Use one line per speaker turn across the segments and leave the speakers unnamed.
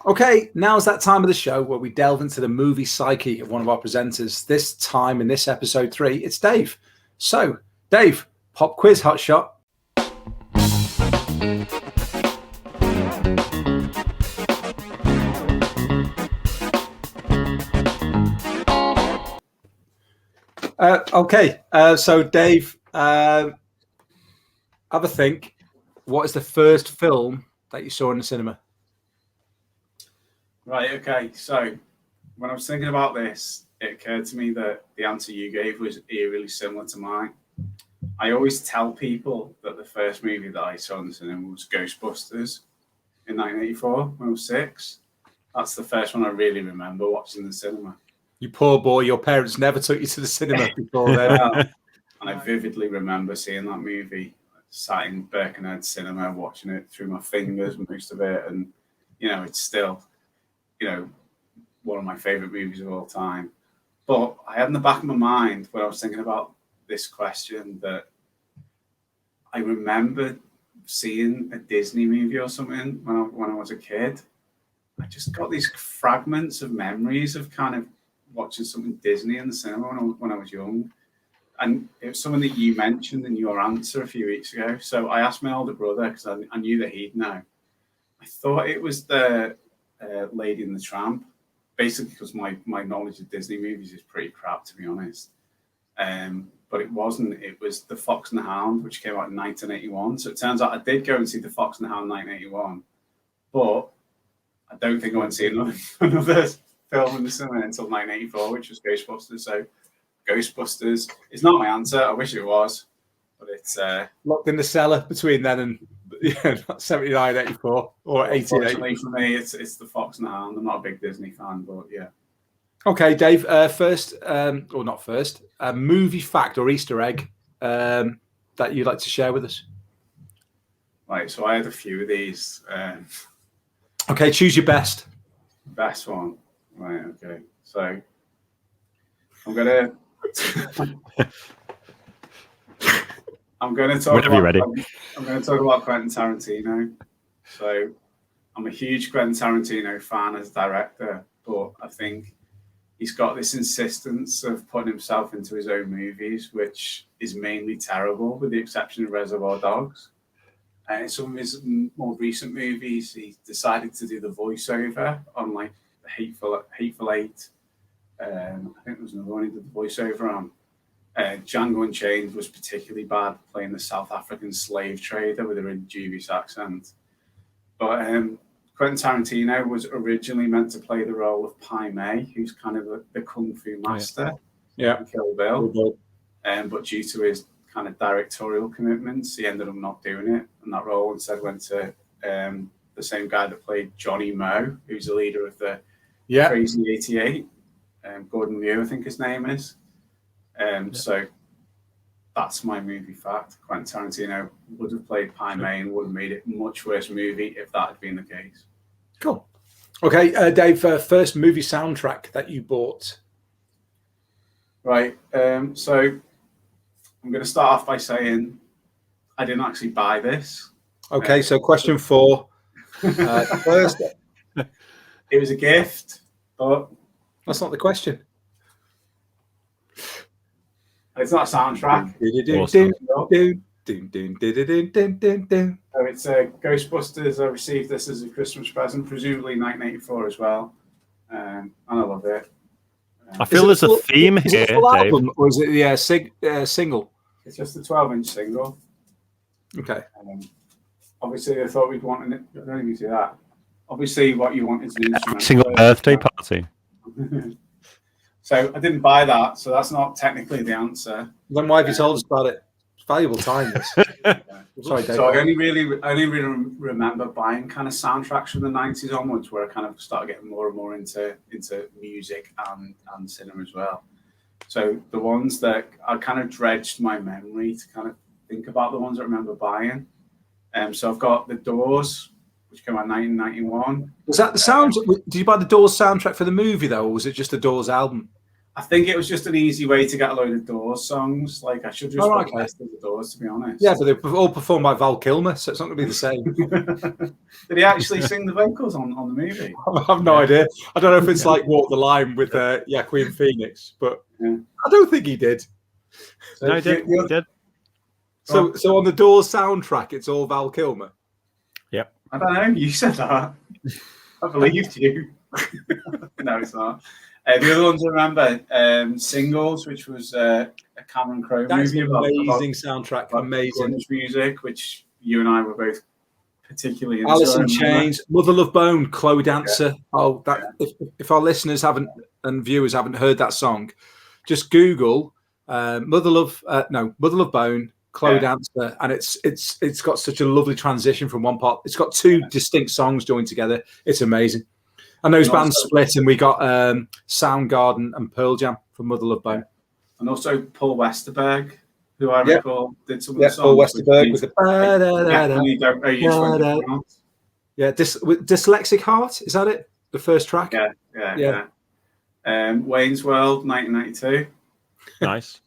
Okay, now's that time of the show where we delve into the movie psyche of one of our presenters. This time in this episode 3, it's Dave. So, Dave, Pop Quiz Hotshot. So Dave, have a think. What is the first film that you saw in the cinema?
Right, okay. So when I was thinking about this, it occurred to me that the answer you gave was eerily similar to mine. I always tell people that the first movie that I saw in the cinema was Ghostbusters in 1984 when I was 6. That's the first one I really remember watching in the cinema.
You poor boy, your parents never took you to the cinema before then.
And I vividly remember seeing that movie, sat in Birkenhead Cinema, watching it through my fingers, most of it. And, it's still, one of my favourite movies of all time. But I had in the back of my mind when I was thinking about this question that I remember seeing a Disney movie or something when I was a kid. I just got these fragments of memories of kind of watching something Disney in the cinema when I was young. And it was something that you mentioned in your answer a few weeks ago. So I asked my older brother because I knew that he'd know. I thought it was the Lady and the Tramp, basically because my knowledge of Disney movies is pretty crap, to be honest. But it wasn't. It was The Fox and the Hound, which came out in 1981. So it turns out I did go and see The Fox and the Hound in 1981. But I don't think I went to see another film in the cinema until 1984, which was Ghostbusters. So Ghostbusters is not my answer. I wish it was, but it's
locked in the cellar between then and 79, 84 or 88.
Unfortunately for me, it's The Fox and the Hound. I'm not a big Disney fan, but yeah.
Okay, Dave. First, or not first, a movie fact or Easter egg that you'd like to share with us.
Right. So I had a few of these.
Okay, choose your best.
Best one. Right. Okay. So I'm gonna talk.
Whenever you're ready.
I'm going to talk about Quentin Tarantino. So I'm a huge Quentin Tarantino fan as a director, but I think he's got this insistence of putting himself into his own movies, which is mainly terrible, with the exception of Reservoir Dogs. And some of his more recent movies, he decided to do the voiceover on like the Hateful Eight. I think there was another one he did the voiceover on. Django Unchained was particularly bad, playing the South African slave trader with a really dubious accent. But Quentin Tarantino was originally meant to play the role of Pai Mei, who's kind of the kung fu master.
Yeah.
Kill Bill. But due to his kind of directorial commitments, he ended up not doing it. And that role instead went to the same guy that played Johnny Moe, who's the leader of the Crazy 88. Gordon Liu, I think his name is. So that's my movie fact. Quentin Tarantino would have played Pai Mei and would have made it a much worse movie if that had been the case.
Cool. Okay, Dave, first movie soundtrack that you bought.
Right. So I'm going to start off by saying I didn't actually buy this.
Okay, so question 4. First,
it was a gift, but
that's not the question.
It's not a soundtrack.
Awesome.
So it's Ghostbusters. I received this as a Christmas present, presumably 1984 as well. And I love it.
I feel there's a theme
is
here,
it a full
Dave.
album, or is it single?
It's just a 12-inch single.
Okay.
Obviously, I thought we'd want it. I don't even see that. Obviously, what you want is an instrument.
Single birthday party.
So I didn't buy that, so that's not technically the answer.
Then why have you told us about it? It's valuable time. This. Sorry, Dave.
So I only really remember buying kind of soundtracks from the 90s onwards, where I kind of started getting more and more into music and cinema as well. So the ones that I kind of dredged my memory to kind of think about the ones I remember buying. So I've got The Doors, which came out in 1991.
Was that the sound? Did you buy the Doors soundtrack for the movie though, or was it just the Doors album?
I think it was just an easy way to get a load of Doors songs. Like I should just put the best of the Doors, to be honest.
Yeah, but they're all performed by Val Kilmer, so it's not going to be the same.
Did he actually sing the vocals on the movie?
I have no idea. I don't know if it's like Walk the Line with Joaquin Phoenix, but I don't think he did.
So no, he did.
So on the Doors soundtrack, it's all Val Kilmer.
Yep.
I don't know. You said that. I believed you. No, it's not. The other ones I remember, Singles, which was a Cameron Crowe movie.
Amazing soundtrack, amazing
music, which you and I were both particularly into.
Alice in Chains, Mother Love Bone, Chloe Dancer. Yeah. Oh, if our listeners haven't and viewers haven't heard that song, just Google Mother Love Bone, Chloe Dancer, and it's got such a lovely transition from one part. It's got two distinct songs joined together. It's amazing. And those bands split, and we got Soundgarden and Pearl Jam from Mother Love Bone.
And also Paul Westerberg, who I recall did some of the songs.
Paul Westerberg with the Dyslexic Heart, is that it? The first track?
Yeah. Wayne's World, 1992.
Nice.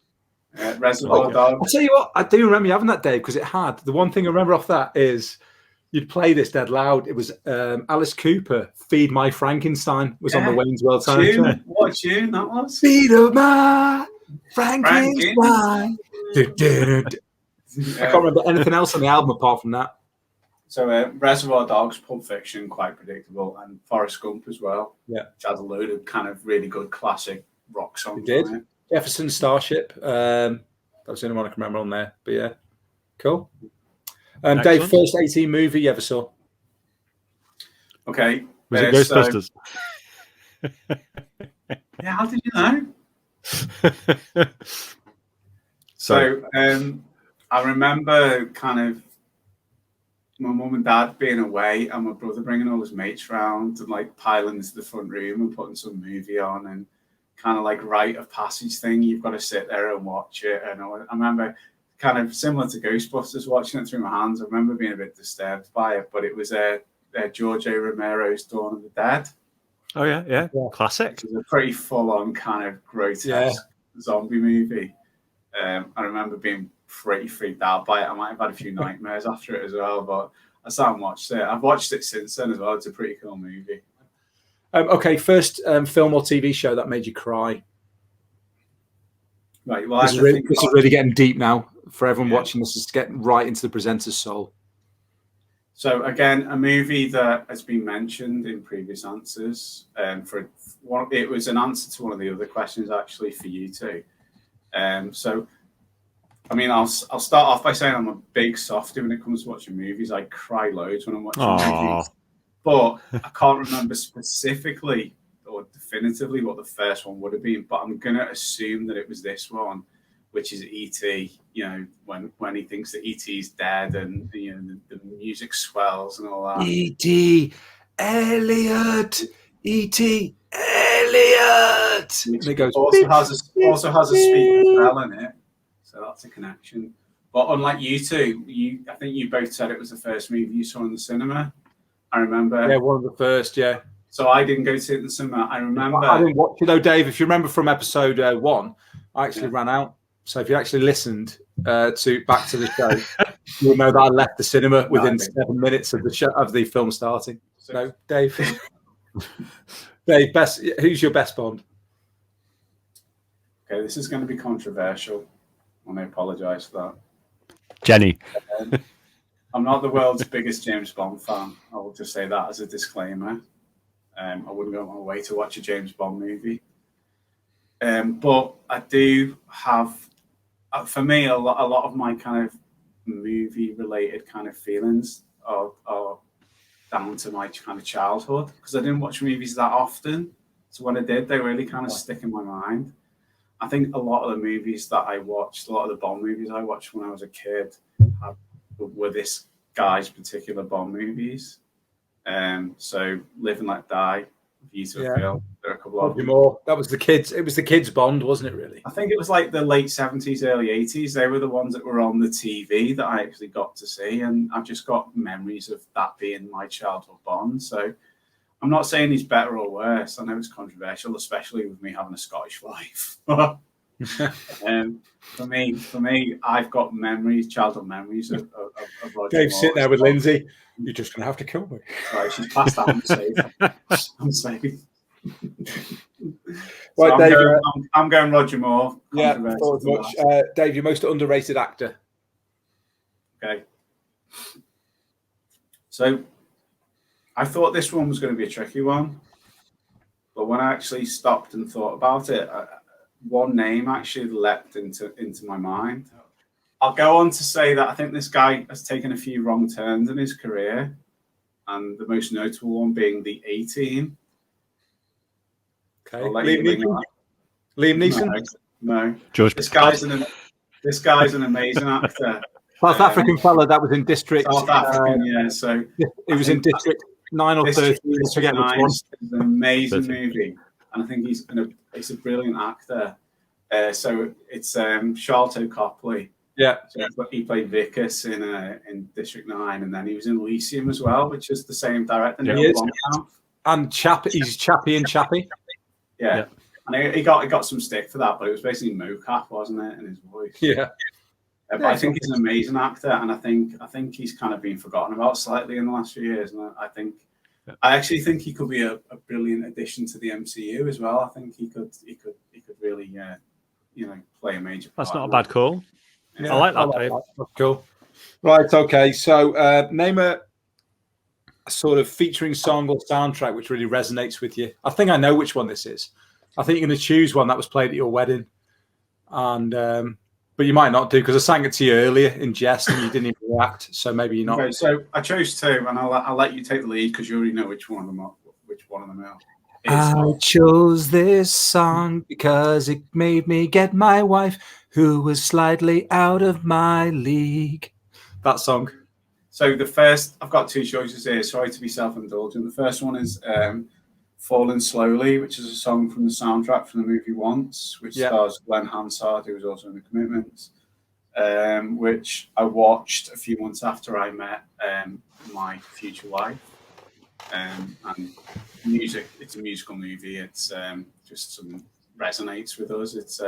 Reservoir Dogs.
I'll tell you what, I do remember you having that, Dave, because it had, the one thing I remember off that is you'd play this dead loud. It was Alice Cooper, Feed My Frankenstein was on the Wayne's World soundtrack.
What tune that was?
Feed My Frankenstein. I can't remember anything else on the album apart from that.
So Reservoir Dogs, Pulp Fiction, quite predictable, and Forrest Gump as well.
Yeah.
Which has a load of kind of really good classic rock songs.
It did. Jefferson Starship. That was the only one I can remember on there. But yeah, cool. Dave, first 18 movie you ever saw?
Okay.
Was it Ghostbusters?
Yeah, how did you know? So I remember kind of my mum and dad being away and my brother bringing all his mates round and like piling into the front room and putting some movie on and kind of like rite of passage thing. You've got to sit there and watch it. And I remember kind of similar to Ghostbusters, watching it through my hands. I remember being a bit disturbed by it, but it was George A. Romero's Dawn of the Dead.
Oh, yeah. Classic.
It was a pretty full-on kind of grotesque zombie movie. I remember being pretty freaked out by it. I might have had a few nightmares after it as well, but I sat and watched it. I've watched it since then as well. It's a pretty cool movie.
Okay, first film or TV show that made you cry.
Right, well,
this is really getting deep now. For everyone watching this, is getting right into the presenter's soul.
So again, a movie that has been mentioned in previous answers. It was an answer to one of the other questions actually for you two. So, I mean, I'll start off by saying I'm a big softie when it comes to watching movies. I cry loads when I'm watching movies, but I can't remember specifically or definitively what the first one would have been. But I'm gonna assume that it was this one, which is E.T. You know, when he thinks that E.T.'s dead and the music swells and all that. E.T. Elliot, E.T. Elliot. And it goes. Also has a speaking bell in it, so that's a connection. But unlike you two, I think you both said it was the first movie you saw in the cinema. I remember.
Yeah, one of the first. Yeah.
So I didn't go to it in the cinema. I remember.
I didn't watch it though, Dave. If you remember from episode 1, I actually ran out. So if you actually listened back to the show, you'll know that I left the cinema within 7 minutes of the film starting. So Dave, who's your best Bond? Okay, this is going to be controversial, and I apologise for that.
Jenny.
I'm not the world's biggest James Bond fan. I will just say that as a disclaimer. I wouldn't go on my way to watch a James Bond movie. But I do have, for me, a lot of my kind of movie-related kind of feelings are down to my kind of childhood, because I didn't watch movies that often. So when I did, they really kind of stick in my mind. I think a lot of the movies that I watched, a lot of the Bond movies I watched when I was a kid were this guy's particular Bond movies. So Live and Let Die, View to a Kill, there are a couple of
more. That was the kids. It was the kids Bond, wasn't it? Really?
I think it was like the late 70s, early 80s. They were the ones that were on the TV that I actually got to see, and I've just got memories of that being my childhood Bond. So I'm not saying he's better or worse. I know it's controversial, especially with me having a Scottish wife. For me, I've got memories, childhood memories of Roger
Dave
Moore.
sitting there with Lindsay. You're just going to have to kill me.
Right, she's passed out. I'm safe. I'm safe.
Right,
So
Dave.
I'm going Roger Moore.
Yeah, thought as much. Dave, your most underrated actor.
Okay. So I thought this one was going to be a tricky one, but when I actually stopped and thought about it, one name actually leapt into my mind. I'll go on to say that I think this guy has taken a few wrong turns in his career, and the most notable one being the A-Team.
Okay. Liam Neeson?
No.
George.
This guy's an amazing actor.
South African fella that was in District.
South African, yeah. So
he was in District 9 or 13. I forget which one.
It's an amazing movie, and I think he's a brilliant actor. So it's Charlton Copley.
Yeah.
So he played Vicus in District 9, and then he was in Elysium as well, which is the same director.
And he's Chappie and Chappie.
Yeah. And he got some stick for that, but it was basically mocap, wasn't it, in his voice?
Yeah.
But I think he's an amazing actor, and I think he's kind of been forgotten about slightly in the last few years. And I actually think he could be a brilliant addition to the MCU as well. I think he could really play a major part.
That's not a bad call.
Yeah.
I like that, Dave.
That's cool. Right, okay. So name a sort of featuring song or soundtrack which really resonates with you. I think I know which one this is. I think you're going to choose one that was played at your wedding, and but you might not do because I sang it to you earlier in jest and you didn't even react. So maybe you're not.
Okay, so I chose two, and I'll let you take the lead because you already know which one of them are.
I chose this song because it made me get my wife, who was slightly out of my league. That song.
So I've got two choices here. Sorry to be self-indulgent. The first one is Falling Slowly, which is a song from the soundtrack from the movie Once, which stars Glenn Hansard, who was also in The Commitments, which I watched a few months after I met my future wife. And music, it's a musical movie. It's just some resonates with us. It's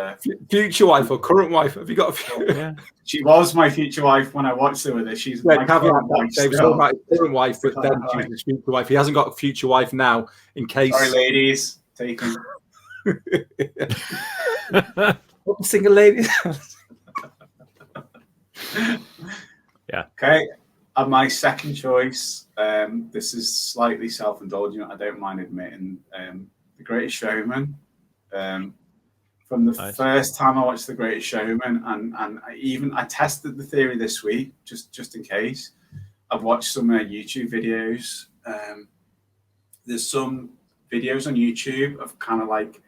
future wife or current wife? Have you got a few?
Yeah. She was my future wife when I watched her with her. She's my current wife.
Dave's talking about his current wife, but then she was his future wife. He hasn't got a future wife now, in case.
Sorry, ladies. Taken.
Single ladies.
Yeah.
Okay. And my second choice, this is slightly self-indulgent, I don't mind admitting, The Greatest Showman. From the first time I watched The Greatest Showman, and I tested the theory this week, just in case. I've watched some YouTube videos. There's some videos on YouTube of kind of like,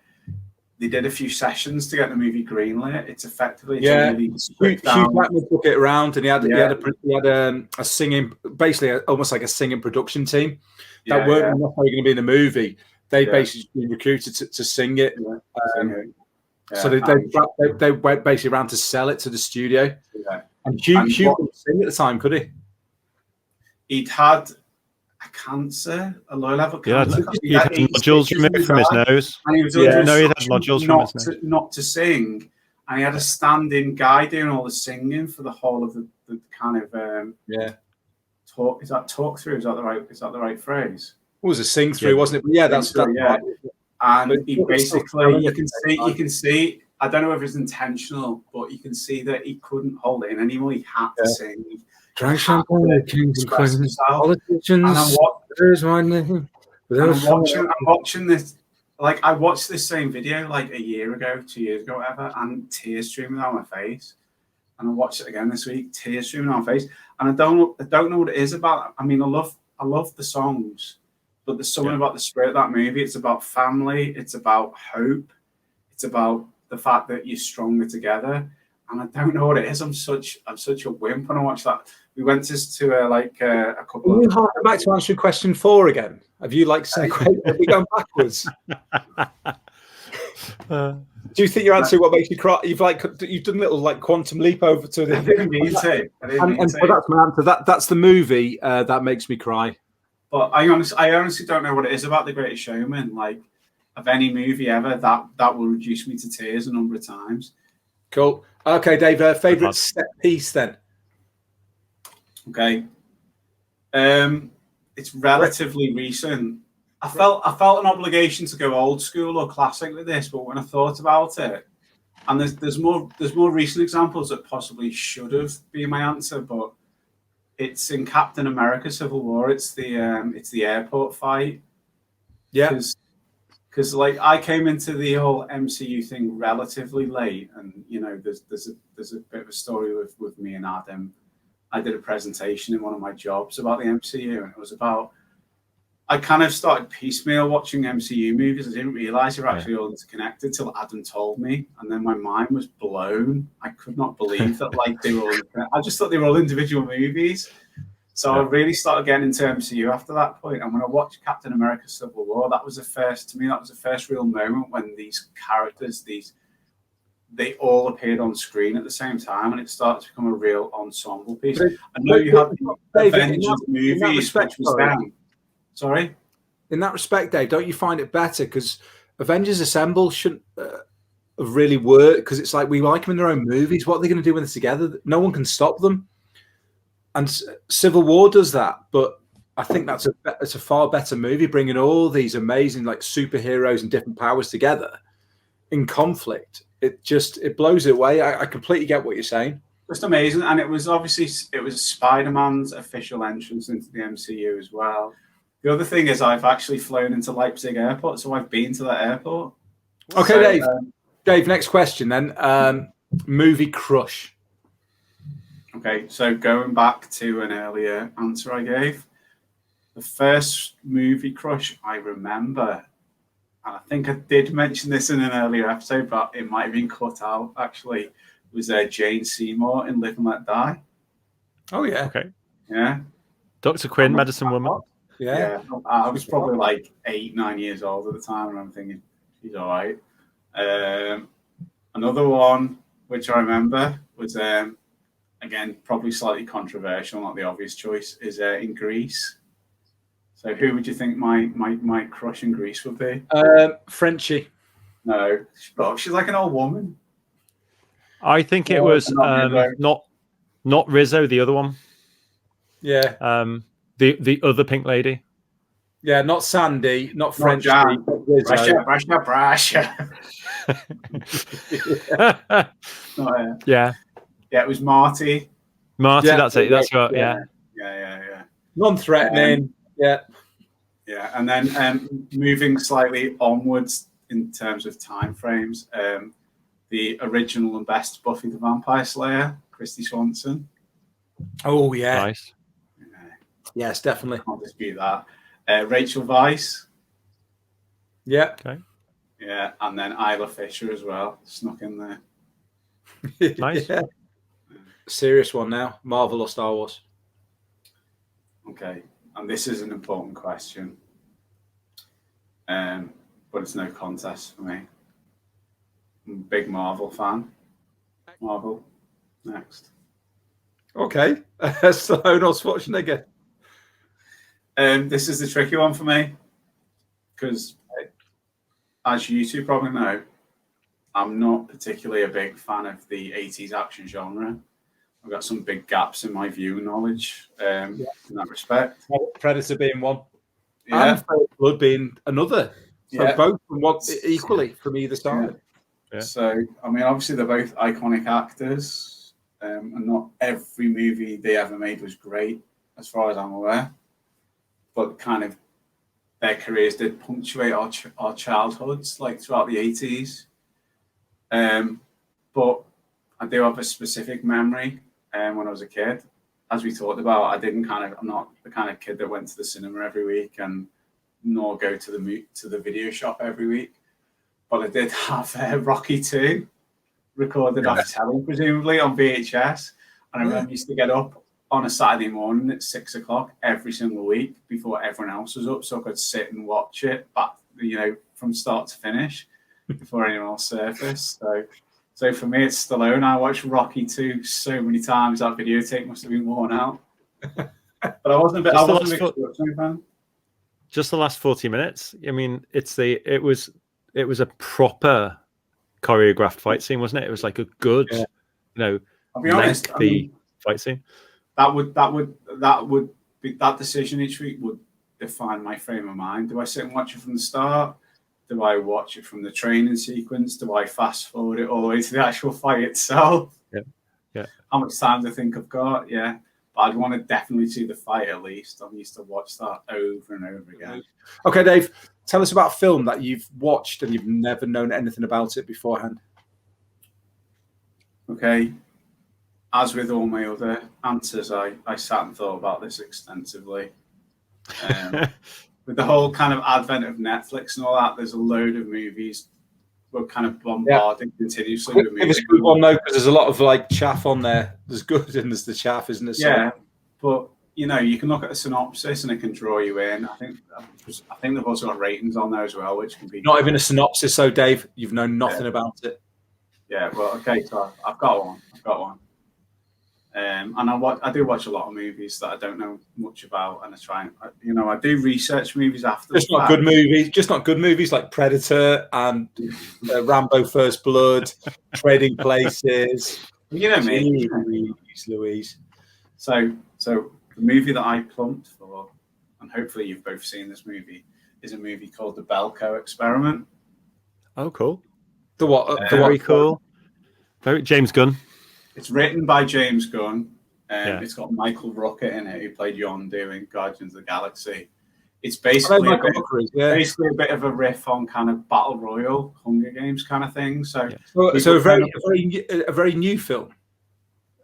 they did a few sessions to get the movie greenlit. It's effectively
Hugh Jackman took it around, and he had a singing, basically almost like a singing production team that weren't necessarily going to be in the movie. They basically recruited to sing it. So they went basically around to sell it to the studio.
Yeah.
And Hugh couldn't sing at the time, could he?
He'd had a cancer, a low-level cancer.
He had nodules removed from his nose.
And he was
he had nodules from his nose.
Not to sing. And he had a stand-in guy doing all the singing for the whole of the kind of talk. Is that talk through? Is that the right phrase?
It was a sing through, wasn't it? But yeah, that's right.
And he basically, you can see. I don't know if it's intentional, but you can see that he couldn't hold it in anymore. He had to sing.
Drink champagne, kings and queens, politicians. There's my name.
I'm watching this. Like, I watched this same video like a year ago, 2 years ago, whatever, and tears streaming down my face. And I watched it again this week, tears streaming down my face. And I don't know what it is about. I mean, I love the songs, but there's something about the spirit of that movie. It's about family. It's about hope. It's about the fact that you're stronger together. And I don't know what it is. I'm such a wimp when I watch that. We went to a couple.
Can you harken back to answering question 4 again? Have you have we gone backwards? Do you think your answer what makes you cry? You've done a little quantum leap over to the.
I didn't mean to.
So that's my answer. That's the movie that makes me cry.
But I honestly don't know what it is about The Greatest Showman. Like, of any movie ever, that will reduce me to tears a number of times.
Cool. Okay, Dave. Favorite set piece then?
Okay. It's relatively recent. I felt an obligation to go old school or classic with this, but when I thought about it, and there's more recent examples that possibly should have been my answer, but it's in Captain America: Civil War. It's the airport fight.
Yeah.
Because like I came into the whole MCU thing relatively late, and you know there's a bit of a story with me and Adam. I did a presentation in one of my jobs about the MCU, and it was about. I kind of started piecemeal watching MCU movies. I didn't realize they were actually all interconnected till Adam told me, and then my mind was blown. I could not believe that like they were all. I just thought they were all individual movies. So I really started getting into MCU after that point. And when I watched Captain America: Civil War, that was the first real moment when these characters, they all appeared on screen at the same time, and it started to become a real ensemble piece. I know you had the Avengers movies, which was them. Sorry?
In that respect, Dave, don't you find it better? Because Avengers Assemble shouldn't have really worked, because it's like we like them in their own movies. What are they going to do when they're together? No one can stop them. And Civil War does that, but I think it's a far better movie, bringing all these amazing like superheroes and different powers together in conflict. It blows it away. I completely get what you're saying.
Just amazing, and it was Spider-Man's official entrance into the MCU as well. The other thing is I've actually flown into Leipzig Airport, so I've been to that airport.
Okay, so, Dave, next question then. Movie crush.
Okay, so going back to an earlier answer I gave, the first movie crush I remember, and I think I did mention this in an earlier episode, but it might have been cut out actually, was Jane Seymour in Live and Let Die.
Oh, yeah.
Okay.
Yeah.
Dr. Quinn, Medicine Woman.
Yeah. I was probably like 8-9 years old at the time, and I'm thinking, she's all right. Another one, which I remember, was, again, probably slightly controversial, not the obvious choice, is in Greece. So who would you think my crush in Greece would be?
Frenchie.
No, she's like an old woman.
I think it was not Rizzo, the other one.
Yeah.
The other pink lady.
Yeah, not Sandy, not French.
Brasha.
Yeah.
Yeah, it was Marty.
Marty,
Yeah,
that's it. That's right.
Yeah.
Non-threatening. Yeah.
Yeah, and then moving slightly onwards in terms of time frames, the original and best Buffy the Vampire Slayer, Christy Swanson.
Oh, yeah.
Nice.
Yes, definitely.
Can't dispute that. Rachel Weisz.
Yeah.
Okay.
Yeah, and then Isla Fisher as well, snuck in there.
Nice.
Yeah. Serious one now. Marvel or Star Wars?
Okay, and this is an important question, but it's no contest for me. I'm a big Marvel fan. Marvel, next.
Okay. Stallone or Schwarzenegger?
This is the tricky one for me, because as you two probably know, I'm not particularly a big fan of the 80s action genre. I've got some big gaps in my view knowledge in that respect.
Predator being one.
Yeah.
And First Blood being another. So both from equally from either side.
Yeah.
So, I mean, obviously they're both iconic actors, and not every movie they ever made was great, as far as I'm aware. But kind of their careers did punctuate our childhoods, like throughout the 80s. But I do have a specific memory when I was a kid. As we talked about, I'm not the kind of kid that went to the cinema every week and nor go to the video shop every week. But I did have Rocky 2 recorded off telly, presumably on VHS. And I remember I used to get up on a Saturday morning at 6 o'clock every single week before everyone else was up, so I could sit and watch it back, from start to finish before anyone else surfaced. So for me, it's Stallone. I watched Rocky 2 so many times that videotape must have been worn out. But I wasn't a big Schwarzenegger fan.
just the last 40 minutes. I mean, it was a proper choreographed fight scene, wasn't it? It was like a good,
I'll be honest,
lengthy fight scene.
That decision each week would define my frame of mind. Do I sit and watch it from the start? Do I watch it from the training sequence? Do I fast forward it all the way to the actual fight itself?
Yeah.
How much time do I think I've got? Yeah. But I'd want to definitely see the fight at least. I used to watch that over and over again.
Okay, Dave, tell us about a film that you've watched and you've never known anything about it beforehand.
Okay. As with all my other answers, I sat and thought about this extensively. With the whole kind of advent of Netflix and all that, there's a load of movies. We're kind of bombarding continuously with movies.
Give us a good one, though, because there's a lot of like chaff on there. There's good and there's the chaff, isn't there?
Yeah, but you can look at the synopsis and it can draw you in. I think they've also got ratings on there as well, which can be
not even a synopsis. So, Dave, you've known nothing about it.
Yeah, well, okay, so I've got one. And I do watch a lot of movies that I don't know much about, and I do research movies after.
Just not good movies like Predator and Rambo: First Blood, Trading Places.
You know me,
Louise.
So the movie that I plumped for, and hopefully you've both seen this movie, is a movie called The Belko Experiment.
Oh, cool!
The what?
Very cool. Very James Gunn.
It's written by James Gunn. It's got Michael Rooker in it, who played Yondu in Guardians of the Galaxy. It's basically a bit of a riff on kind of Battle Royale, Hunger Games kind of thing. So
a very new film.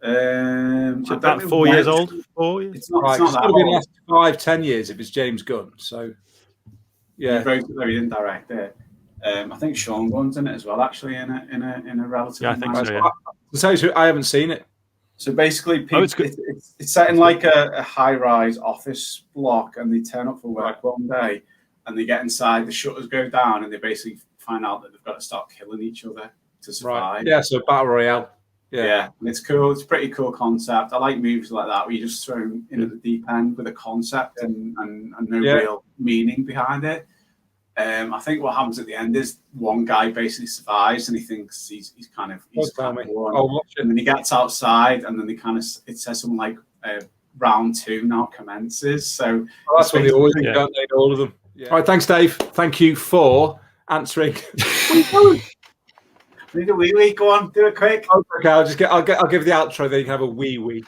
It's about 4 years old. 4 years.
It's not
It's
that
going to be
old.
the last 5-10 years if it's James Gunn. So yeah,
He didn't direct it. I think Sean Gunn's in it as well, actually, in a relatively.
Yeah, I think so. Yeah.
I haven't seen it.
So basically, it's set in like a high-rise office block, and they turn up for work one day, and they get inside, the shutters go down, and they basically find out that they've got to start killing each other to survive.
Right. Yeah, so Battle Royale.
Yeah, and it's cool. It's a pretty cool concept. I like movies like that where you just throw them in at the deep end with a concept and no real meaning behind it. I think what happens at the end is one guy basically survives and he thinks he's kind of won. And then he gets outside and then it says something like round 2 now commences. So
that's what they always do, don't they? All of them. Yeah. All right, thanks, Dave. Thank you for answering.
Need a wee. Go on, do it quick.
Okay, I'll give the outro. Then you can have a wee.